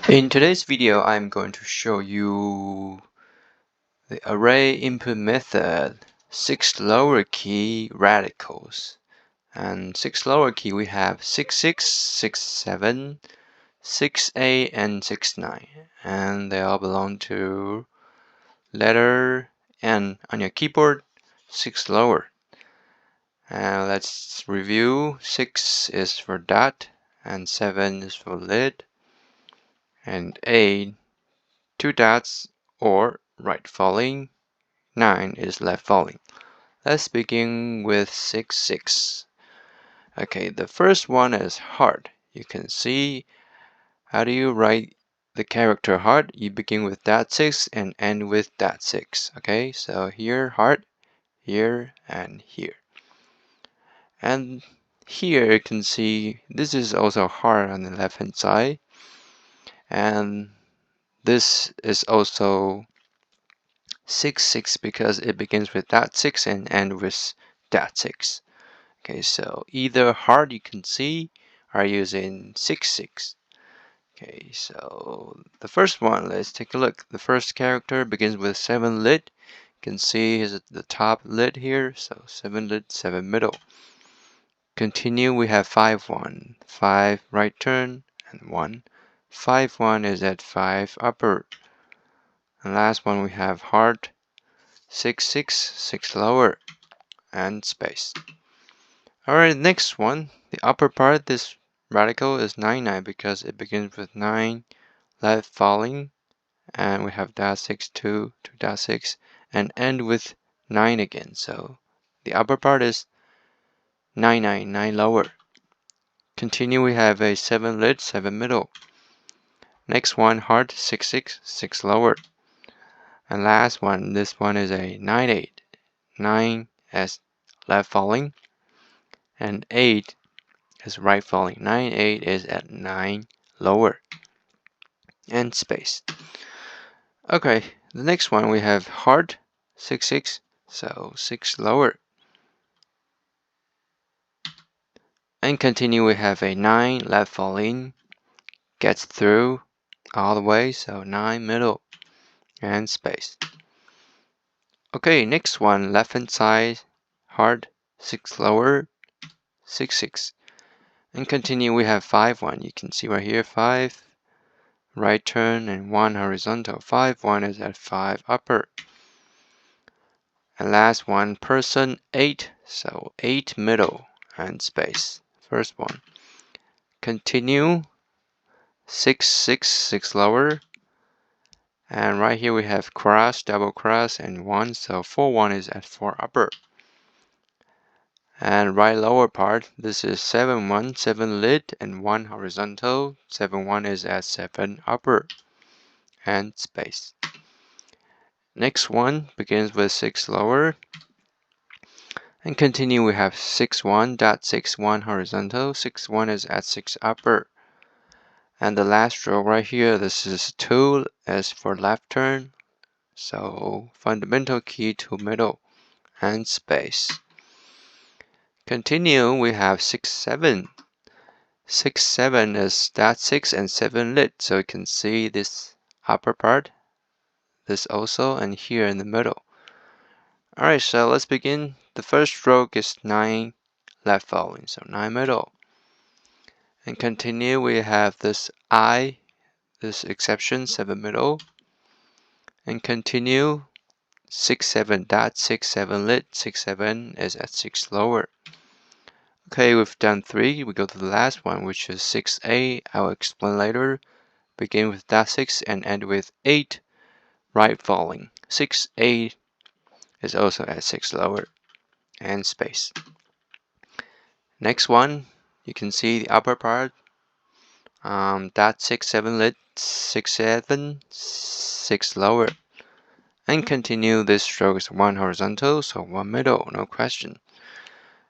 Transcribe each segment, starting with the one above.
In today's video, I'm going to show you the array input method, 6 lower key radicals. And 6 lower key, we have 66, 67, 68, and 69. And they all belong to letter N on your keyboard, 6 lower. And let's review. 6 is for dot, and 7 is for lid, and 8, 2 dots or right falling, 9 is left falling. Let's begin with 6, 6. Okay, the first one is heart. You can see how do you write the character heart. You begin with dot 6 and end with dot 6. Okay, so here heart, here, and here. And here you can see this is also heart on the left hand side. And this is also 6, 6 because it begins with dot 6 and ends with dot 6. Okay, so either heart you can see are using 6, 6. Okay, so the first one, let's take a look. The first character begins with 7 lid. You can see is the top lid here, so 7 lid, 7 middle. Continue, we have 5, 1, 5 right turn, and 1. 5, 1 is at 5 upper. And last one we have heart, 6, 6, 6 lower, and space. Alright, next one, the upper part, this radical is 9, 9 because it begins with 9 left falling, and we have dot 6, 2, 2 dot 6, and end with 9 again. So the upper part is 9, 9, 9 lower. Continue, we have a 7 lid, 7 middle. Next one, heart, 6, 6, 6 lower. And last one, this one is a 9, 8, 9 as left falling, and 8 is right falling. 9, 8 is at 9 lower, and space. Okay, the next one we have heart, 6, 6, so 6 lower. And continue, we have a 9 left falling, gets through all the way, so 9 middle, and space. Okay, next one, left hand side, heart, 6 lower, 6, 6. And continue, we have 5, 1. You can see right here, 5, right turn, and 1 horizontal. 5, 1 is at 5 upper. And last one, person, 8, so 8 middle, and space. First one. Continue, 6, 6, 6 lower. And right here we have cross, double cross, and 1, so 4, 1 is at 4 upper. And right lower part, this is 7, 1, 7 lid, and 1 horizontal. 7, 1 is at 7 upper, and space. Next one begins with 6 lower. And continue, we have 6, 1, dot 6, 1 horizontal. 6, 1 is at 6 upper. And the last row right here, this is 2 as for left turn. So fundamental key to middle, and space. Continue, we have 6, 7. 6, 7 is dot 6 and 7 lit. So you can see this upper part, this also, and here in the middle. Alright, so let's begin. The first stroke is 9 left falling, so 9 middle. And continue, we have this I, this exception, 7 middle. And continue, 6, 7 dot 6, 7 lit. 6, 7 is at 6 lower. Okay, we've done 3. We go to the last one, which is 6A. I'll explain later. Begin with dot 6 and end with 8 right falling. 6, 8 is also at 6 lower, and space. Next one, you can see the upper part. Dot 6, 7 lit, 6, 7, 6 lower. And continue, this stroke is 1 horizontal, so 1 middle, no question.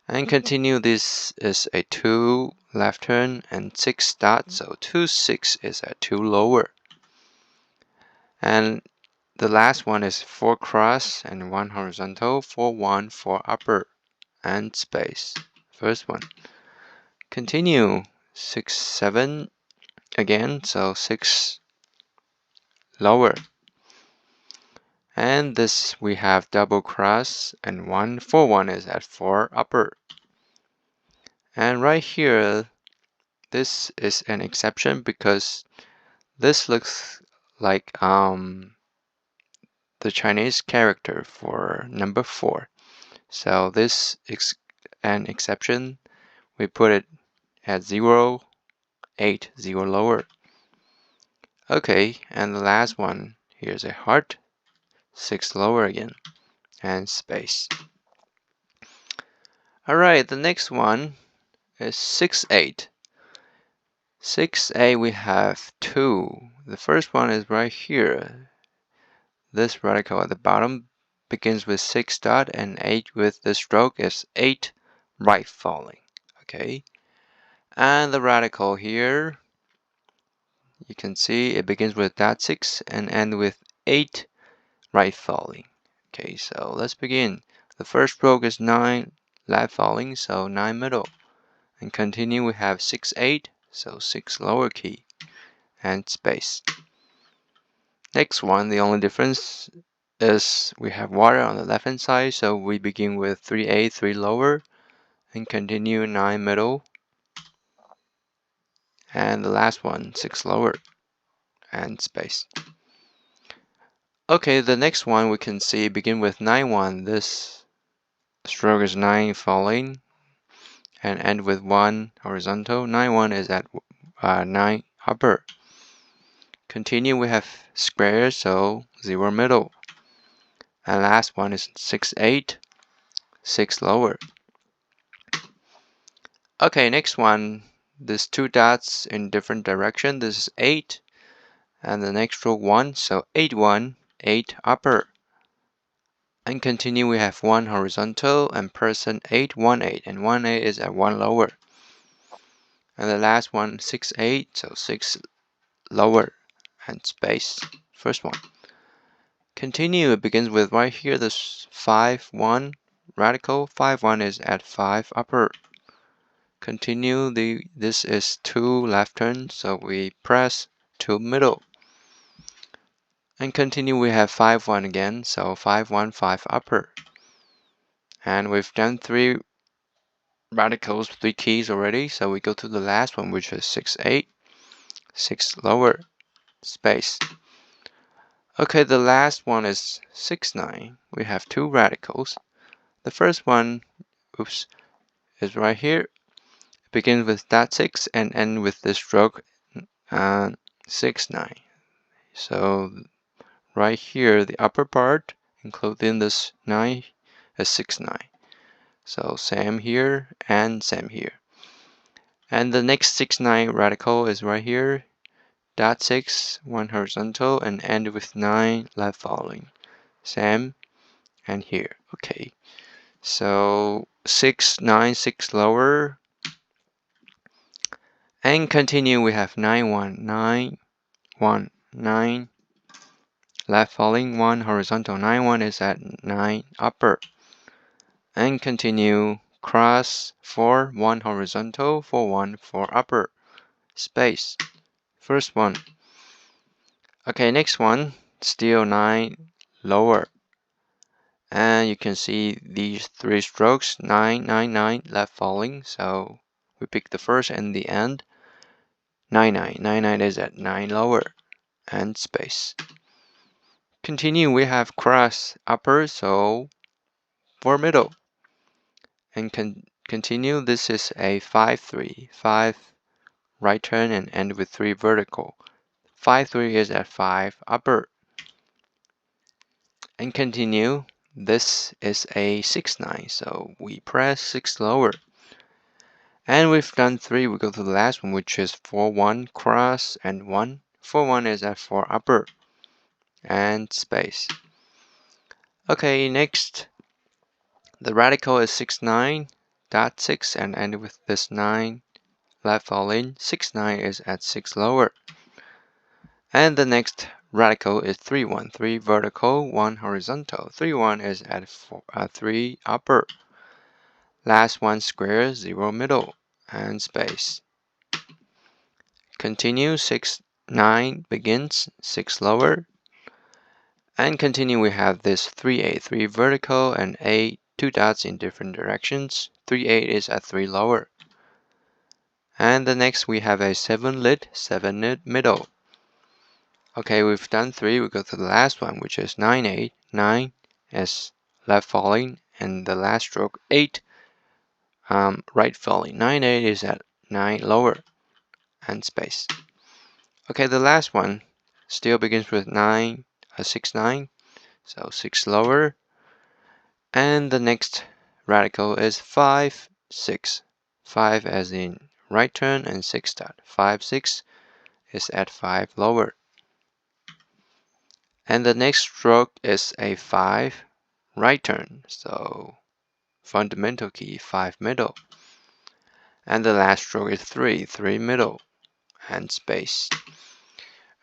And continue, this is a 2 left turn and 6 dot, so 2, 6 is at 2 lower. And the last one is 4 cross and 1 horizontal, 4, 1, 4 upper, and space. First one. Continue, 6, 7 again, so 6 lower. And this we have double cross and 1, 4, 1 is at 4 upper. And right here, this is an exception because this looks like the Chinese character for number 4. So this is an exception. We put it at 0, 8, 0 lower. Okay, and the last one, here's a heart, 6 lower again, and space. Alright, the next one is 6, 8. 6A we have 2. The first one is right here. This radical at the bottom begins with 6 dot and 8 with the stroke is 8 right falling. Okay. And the radical here, you can see it begins with dot 6 and end with 8 right falling. Okay, so let's begin. The first stroke is 9 left falling, so 9 middle. And continue, we have 6, 8, so 6 lower key and space. Next one, the only difference is we have water on the left hand side, so we begin with 3A, 3 lower, and continue 9 middle. And the last one, 6 lower, and space. Okay, the next one we can see begin with 9, 1. This stroke is 9 falling, and end with 1 horizontal. 9, 1 is at 9 upper. Continue, we have squares, so 0 middle. And last one is 6, 8, 6 lower. Okay, next one, there's 2 dots in different direction. This is 8, and the next row 1, so 8, 1, 8 upper. And continue, we have 1 horizontal and person 8, 1, 8, and 1, 8 is at 1 lower. And the last one, 6, 8, so 6 lower and space. First one. Continue, it begins with right here, this 5, 1 radical. 5, 1 is at 5 upper. Continue, this is 2 left turn, so we press 2 middle. And continue, we have 5, 1 again, so 5, 1, 5 upper. And we've done 3 radicals, 3 keys already, so we go to the last one, which is 6, 8, 6 lower, space. Okay, the last one is 6, 9. We have 2 radicals. The first one, is right here. It begins with dot 6 and end with the stroke 6, 9. So right here, the upper part, including this 9, is 6, 9. So same here and same here. And the next 6, 9 radical is right here. Dot 6, 1 horizontal, and end with 9 left falling. Same and here. Okay. So 6, 9, 6 lower. And continue, we have 9, 1, 9, 1, 9. Left falling 1 horizontal. 9, 1 is at 9 upper. And continue, cross 4, 1 horizontal, 4, 1, 4 upper. Space. First one. Okay, next one, still 9 lower. And you can see these 3 strokes, 9, 9, 9, left falling. So we pick the first and the end. 9, 9, 9, 9 is at 9 lower and space. Continue, we have cross upper, so 4 middle. And continue, this is a 5, 3, 5 right turn and end with 3 vertical. 5, 3 is at 5 upper. And continue, this is a 6, 9, so we press 6 lower. And we've done 3, we go to the last one, which is 4, 1, cross, and 1. 4, 1 is at 4 upper, and space. Okay, next, the radical is 6, 9, dot 6, and end with this 9, left falling. 6, 9 is at 6 lower. And the next radical is 3, 1, 3 vertical, 1 horizontal. 3, 1 is at 3 upper. Last one square, 0 middle, and space. Continue, 6, 9 begins, 6 lower, and continue. We have this 3-8, 3 vertical, and 8, 2 dots in different directions. 3-8 is at 3 lower. And the next we have a 7 lit, 7 middle. Okay, we've done 3. We go to the last one, which is 9-8, 9 is left falling, and the last stroke 8 right falling. 9-8 is at 9 lower and space. Okay, the last one still begins with 6-9, so 6 lower, and the next radical is 5-6. 5 as in right turn and 6 dot. 5-6 is at 5 lower. And the next stroke is a 5 right turn, so fundamental key 5 middle. And the last stroke is 3 middle and space.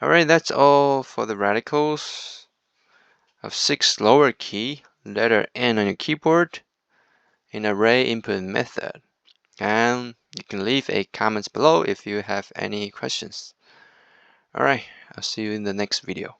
Alright, that's all for the radicals of 6 lower key, letter N on your keyboard in array input method. And you can leave a comments below if you have any questions. Alright, I'll see you in the next video.